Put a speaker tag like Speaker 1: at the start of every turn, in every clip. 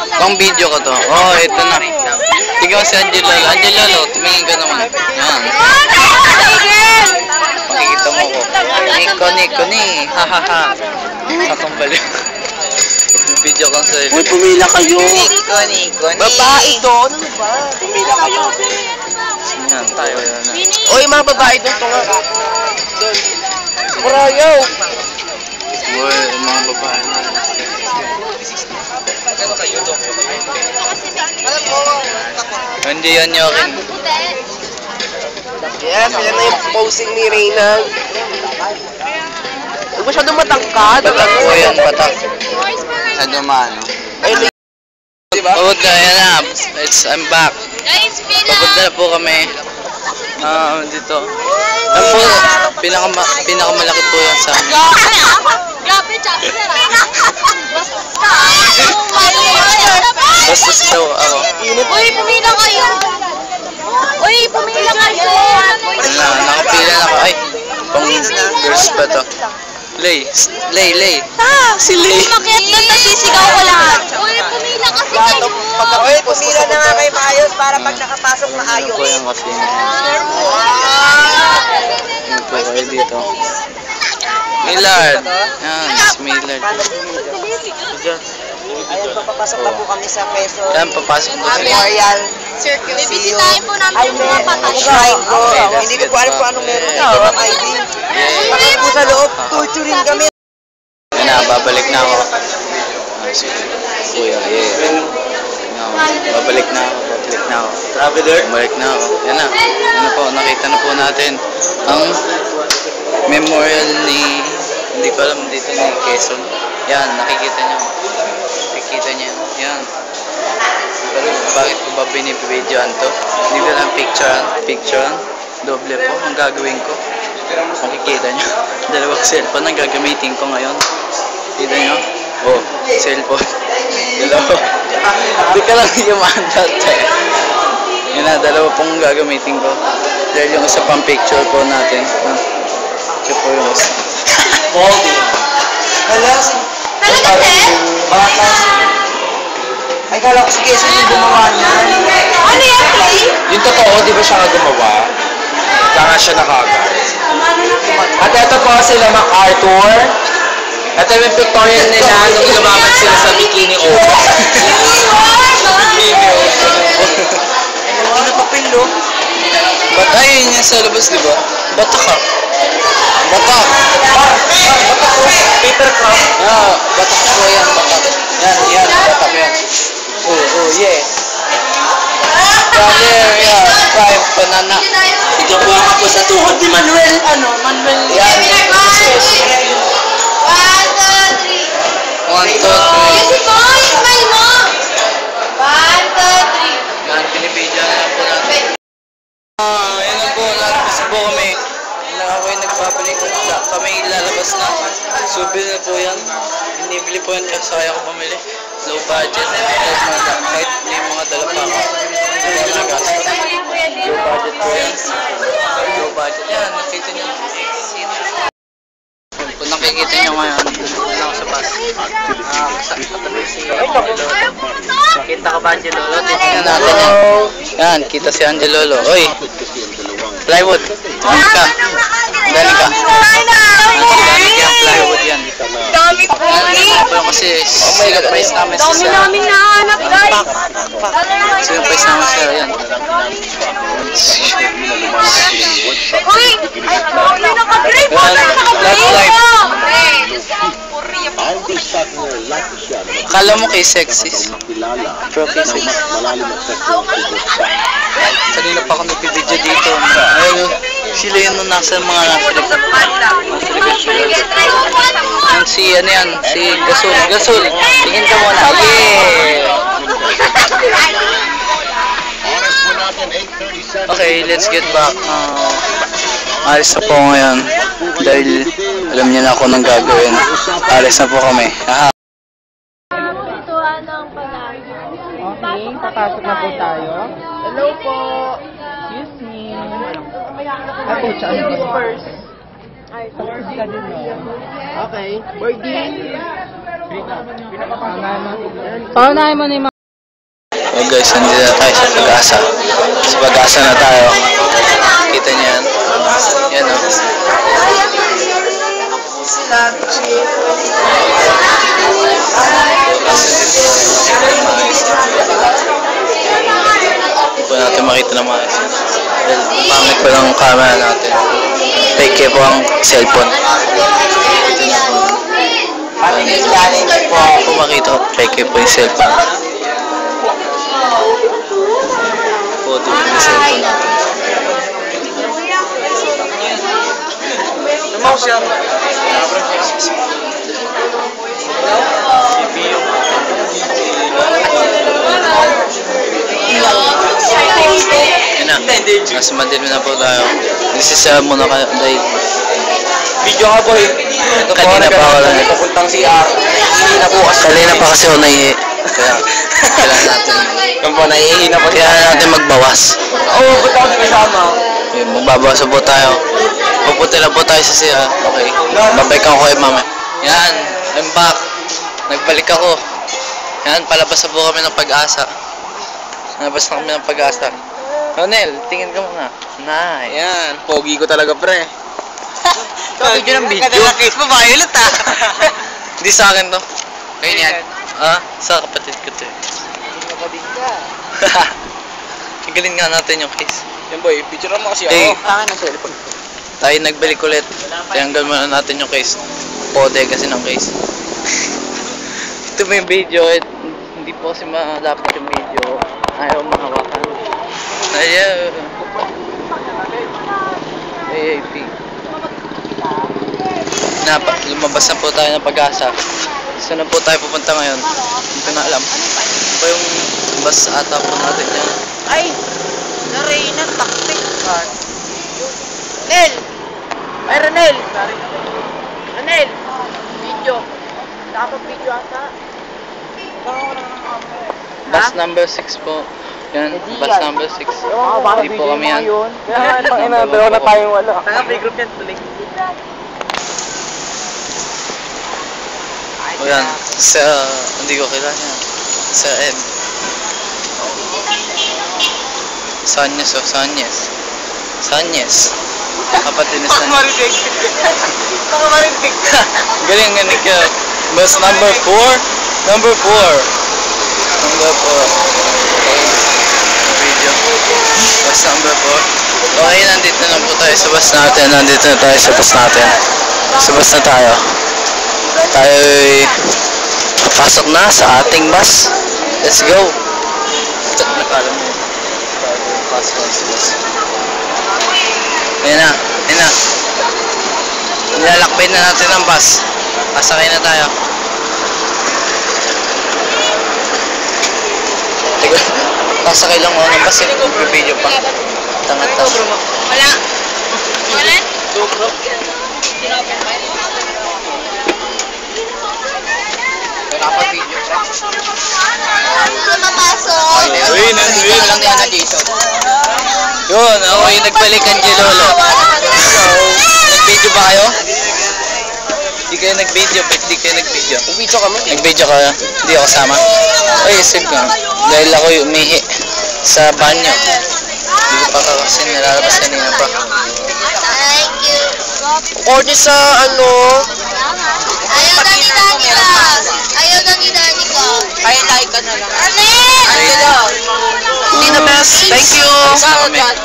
Speaker 1: Pang video ko to. Oh, ito na. Tignan mo si Angelo. Angelo, tumingin ka naman. Yan. Makikita mo ko. Niko ni. Hahaha. Akong baliw. Video ko sa
Speaker 2: Uy, pumila kayo.
Speaker 1: Niko ni.
Speaker 2: Babae doon. Ano ba? Pumila kayo.
Speaker 1: Yan, tayo yan na.
Speaker 2: Uy, mga babae doon. Tunga. Doon. Murayaw.
Speaker 1: Uy, mga babae. Hindi yan yokin.
Speaker 2: Yes, yan na yung posing ni Reyna. Huwag masyadong matangkad.
Speaker 1: Batak po yan, batak. Sa dumano.
Speaker 2: Ayun, diba?
Speaker 1: Pagod na, yan na. I'm back. Pagod na po kami. Dito. Yan po, pinakamalaki po yan sa amin.
Speaker 3: Grabe, chapter
Speaker 1: Basta daw ako.
Speaker 3: Uy, pumila kayo. Uy, pumila kayo.
Speaker 1: Nakapila na ako. Ay, pang girls pa to. Lay.
Speaker 3: Si Lay. Umakyat doon, nasisigaw ko lahat. Uy, pumila kasi kayo.
Speaker 2: Uy, pumila na nga kayo maayos para pag nakapasok maayos.
Speaker 1: Ito po yung kasi. Yan po kayo dito. Millard. Yan, si Millard.
Speaker 2: Ayun, papapasok na po kami sa Quezon
Speaker 1: Yan, papasok po sila.
Speaker 2: Memorial.
Speaker 3: Bibisitahin po namin yung mga patay.
Speaker 2: Shrine ko. Hindi ko po alam kung anong meron dito ng ID. Bakit po sa loob, torturing kami.
Speaker 1: Yan na, babalik na ako. Kuya, babalik na ako. Babalik na ako. Yan na. Yan na po, nakita na po natin ang memorial ni, hindi ko alam dito ni Quezon. Yan, nakikita nyo. Yan. Pero bakit ko ba binibidyoan to? Hindi ko lang picturean. Doble po ang gagawin ko. Makikita nyo. Dalawang cellphone ang gagamitin ko ngayon. Kita nyo? Oh, cellphone. Dalawa. Hindi ka lang yumandat. Yan na, dalawa pong gagamitin ko. Dahil yung isa pang picture po natin. Ito po yung isa.
Speaker 3: Talaga, Ted?
Speaker 2: Ay, kala ko si Quezon yung gumawa niya.
Speaker 3: Ano yan, Clay?
Speaker 4: Yung totoo, di ba siya nga gumawa? Kaya siya nakagad. At ito po sila MacArthur. Ito yung pictorial nila nung lumaban sila sa Bikini Open. Bikini Open.
Speaker 2: Ano pa pilo?
Speaker 1: Ba't ayun yan sa labas, di ba? Batak ka. Batak.
Speaker 4: Batak po, Peter Craft.
Speaker 1: Batak po yan, batak. Yan, batak yan. Oh, yeah. Yeah, prime banana.
Speaker 2: Ikaw po ako sa tuhod ni Manuel. Manuel.
Speaker 1: Yan. 1, 2, 3. 1, 2, 3.
Speaker 3: Si Boy, smile mo. 1, 2, 3.
Speaker 1: Yan, pinipidya na lang po natin. Yan lang po, lalabas po kami. Ako'y nagbabalik. Kami lalabas na. Subil na po yan. Binibili po yan kasi kaya ko pamili. Low budget. Kahit may mga dala pa ako. Hindi ko nagastos. Low budget po yan. Low budget yan. Nakita nyo. Kung nakikita nyo ngayon, doon ako sa bus. Katabi si Angelo. Kita ka ba, Angelo? Tingnan natin yan. Yan, kita si Angelo. Oy! Plywood. Dali ka. Dali ka. Plywood yan.
Speaker 3: Dami po.
Speaker 1: Kasi sinaprise namin si Sir.
Speaker 3: Dami namin nahanap, guys.
Speaker 1: Sinaprise namin si Sir. Yan.
Speaker 3: Uy! Ay, naka-grade po.
Speaker 1: Love life. Kala mo kay sexist. Pero kay sexist. Kanina pa ako nagbibideo dito. Ayun, sila yun nung nasa mga yan si, ano yan, si Gasol. Tingin ka muna. Yeah! Okay, let's get back. Alis na po ngayon. Dahil alam niya na ako nang gagawin. Alis na po kami.
Speaker 5: Okay, papasok na po tayo.
Speaker 2: Hello po.
Speaker 5: Excuse me. Ako, saan ba? First. Okay. Boarding. Paunahin mo na yung
Speaker 1: So guys, nandito na tayo sa Pag-asa. Sa Pag-asa na tayo. Kita niyo yan. Yan o. Hindi po natin makita na maayos. Pamit pa lang ang camera natin. Peke po ang cellphone. Kung makita ko, peke po yung cellphone. Photo po yung cellphone natin. Yun na, nasa Manila na po tayo. Nagsisaya muna kayo dahil
Speaker 4: Video ka boy. Ito po,
Speaker 1: kanina pa ako lang.
Speaker 4: Papuntang CR. Hihina po kasi.
Speaker 1: kanina pa kasi ako naihi. Kaya kailangan natin.
Speaker 4: Yan po, nahihina po.
Speaker 1: Kailangan natin magbawas.
Speaker 4: Oo, ba't ako kasama?
Speaker 1: Yun, magbabawas na po tayo. Pupunta lang po tayo sa CR. Okay. Babalik ako kay mama. Yan, I'm back. Nagbalik ako. Yan, palabas na po kami ng Pag-asa. Palabas na kami ng Pag-asa. Ronel, tingin ka muna. Nice.
Speaker 4: Yan, pogi ko talaga pre.
Speaker 1: Video ng video.
Speaker 2: Kadalakis mo, violet ah.
Speaker 1: Hindi sa akin to. Ngayon yan. Ah, sa kapatid ko to.
Speaker 2: Kapatid ka.
Speaker 1: Igaling nga natin yung case.
Speaker 4: Yan boy, picture mo kasi
Speaker 1: Eh,
Speaker 4: ako.
Speaker 2: Tangan ng cellphone.
Speaker 1: tayo nagbalik ulit. Tiyanggal muna natin yung case. Pode kasi ng case. Ito mo yung video. Hindi po kasi dapat yung video. Ayaw mahawakan. Ayaw. AAP. Lumabas na po tayo ng Pag-asa. Saan na po tayo pupunta ngayon? Hindi ko na alam. Ano ba yung bus ata po natin yan?
Speaker 2: Ay! Naray na taktik. Nel! Ay, Ranel! Ranel! Video. Dapat video ata.
Speaker 1: Bus number 6 po. Yan, bus number 6. Hindi po kami yan.
Speaker 4: Kaya nga, dalawa na tayong wala.
Speaker 2: Tanga, free group yan tuloy.
Speaker 1: O yan, hindi ko kilala yan. Sa Ed. Sanyes o Sanyes. Sanyes. Kapatid ni Sanyes.
Speaker 2: Marinig. Baka marinig.
Speaker 1: Galing galing ka. Bus number 4? Number 4. Number 4. Video. Bus number 4. Okay, nandito na po tayo sa bus natin. Nandito na tayo sa bus natin. Sa bus na tayo. Tayo'y papasok na sa ating bus. Let's go. Nakala mo. Pasok na sa bus. Ayan na. Ayan na. Nilalakbay na natin ang bus. Pasakay na tayo. Teka, pasakay lang ako ng bus. Video pa. Tanga-tanga.
Speaker 3: Wala. Wala?
Speaker 1: Dapat video pa.
Speaker 3: Ano mapasok?
Speaker 1: Uy, nandito lang yan na Jason. Yun, ako yung nagbalikan kay Lolo. Nag-video ba kayo? Hindi kayo nag-video, ba't di kayo nag-video?
Speaker 4: Video kami.
Speaker 1: Nag-video kayo? Hindi ako sama? Ay, save ka. Dahil ako yung umihi sa banyo. Hindi ko pa kasi nilalabas kanina pa.
Speaker 3: Thank you.
Speaker 4: Order sa ano?
Speaker 3: Ayaw na ni Dani ka. Ayaw na ni Dani ka.
Speaker 2: Ay, tayo ka na lang.
Speaker 3: Ronel!
Speaker 2: Hindi na best. Thank you.
Speaker 3: Ronel!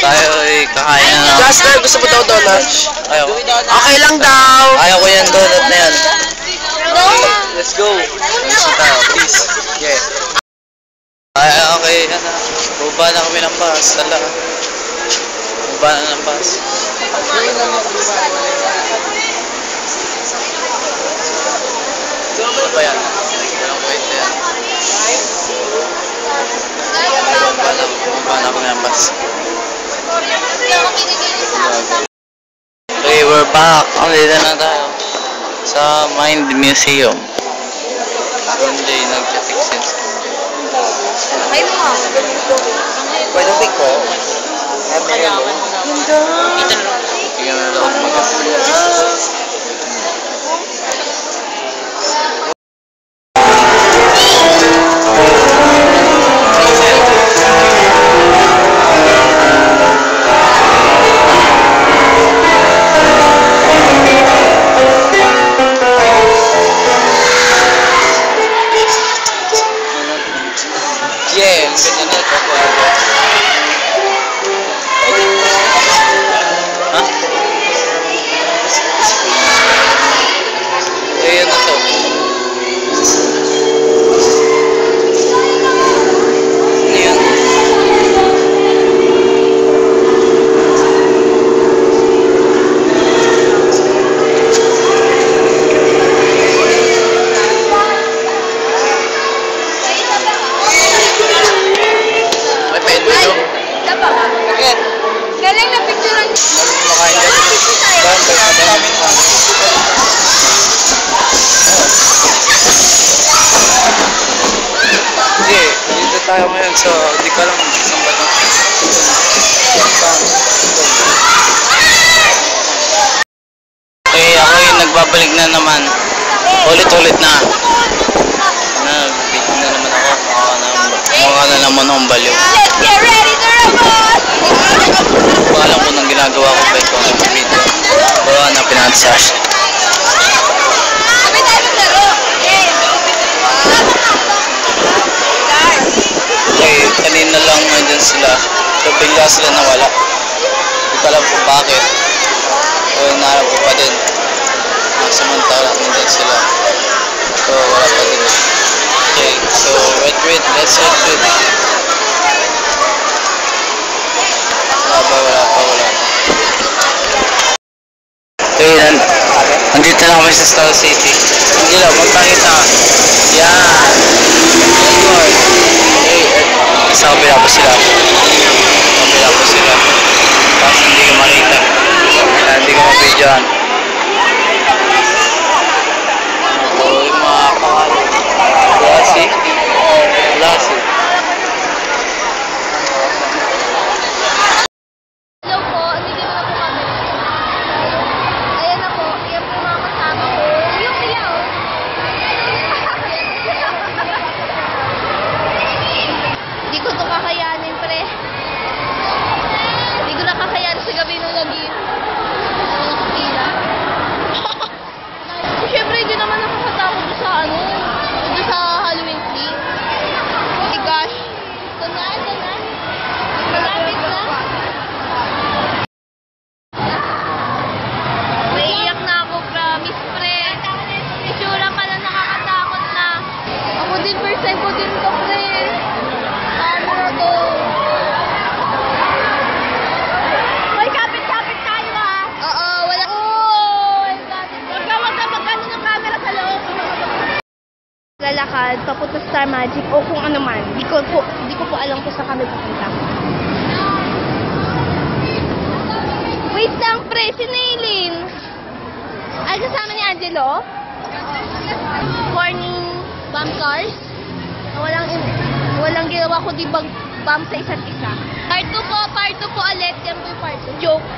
Speaker 1: Tayo ay kakain na.
Speaker 4: Jasper, gusto mo daw donut?
Speaker 1: Ayaw.
Speaker 4: Okay lang daw.
Speaker 1: Ayaw ko yan donut na yan.
Speaker 3: No!
Speaker 1: Let's go. Let's go tayo, please. Yeah. Ay, okay. Ano, baba na kami ng bus. Tala. Baba na ng bus. Ano ba yan? Walang kwento yan. Baba na kami ng bus. Okay, we're back. Dito na tayo sa Mind Museum. Sunday, nag-take sense.
Speaker 3: Ay mo.
Speaker 4: Pwede pick ko.
Speaker 1: Tingnan na loob maganda. kami naman. Hindi, dito tayo ngayon sa, hindi ko alam kung saan ba ito. Okay, ako yung nagbabalik na naman. Ulit-ulit na. Nag-video na naman ako. Mukha na naman akong baliw.
Speaker 3: Let's get ready to rumble!
Speaker 1: Alam ko nang ginagawa ko ba ito ng video. Bawa na pinag-sash.
Speaker 3: Sabi tayo maglaro!
Speaker 1: Okay, kanina lang nandyan sila. So bigla sila nawala. Hindi ko alam kung bakit. So naharap ko pa din. Samantala nandyan sila. So wala pa din. Okay, so wait, let's wait. Wala pa. Okay, nandito na kami sa Star City. Angela, magpakita. Yan. Good. Okay, sa kabila po sila. Tapos hindi ka makita. Hindi ka mapidyan. So, yung mga pangalan. Lassie.
Speaker 3: Hello po, hindi na po kami. Ayan na po, yan po mga kasama ko. Yung ilaw. Hindi ko to kakayanin, pre. Hindi ko na kakayanin sa gabi nung lagi. Nakakila. Siyempre, hindi naman ako katakot doon sa doon sa Halloween tree. Oh my gosh. Ito na. Malapit na. Naiiyak na ako, promise, pre. Isura ka na nakakatakot na. Ako din, first time ko din to, pre. Ano na to? Hoy, kapit-kapit tayo, ha? Oo, wala. Huwag ka magkano ng camera sa loob. Lalakad, papunta sa Star Magic o kung ano man. Di ko po alam kung saan kami papunta. Wait lang, pre. Si Nailin. Ay, kasama ni Angelo? Morning bomb cars. Walang ginawa ko di bomb sa isa't isa. Part 2 po ulit. Yan po yung part 2. Joke.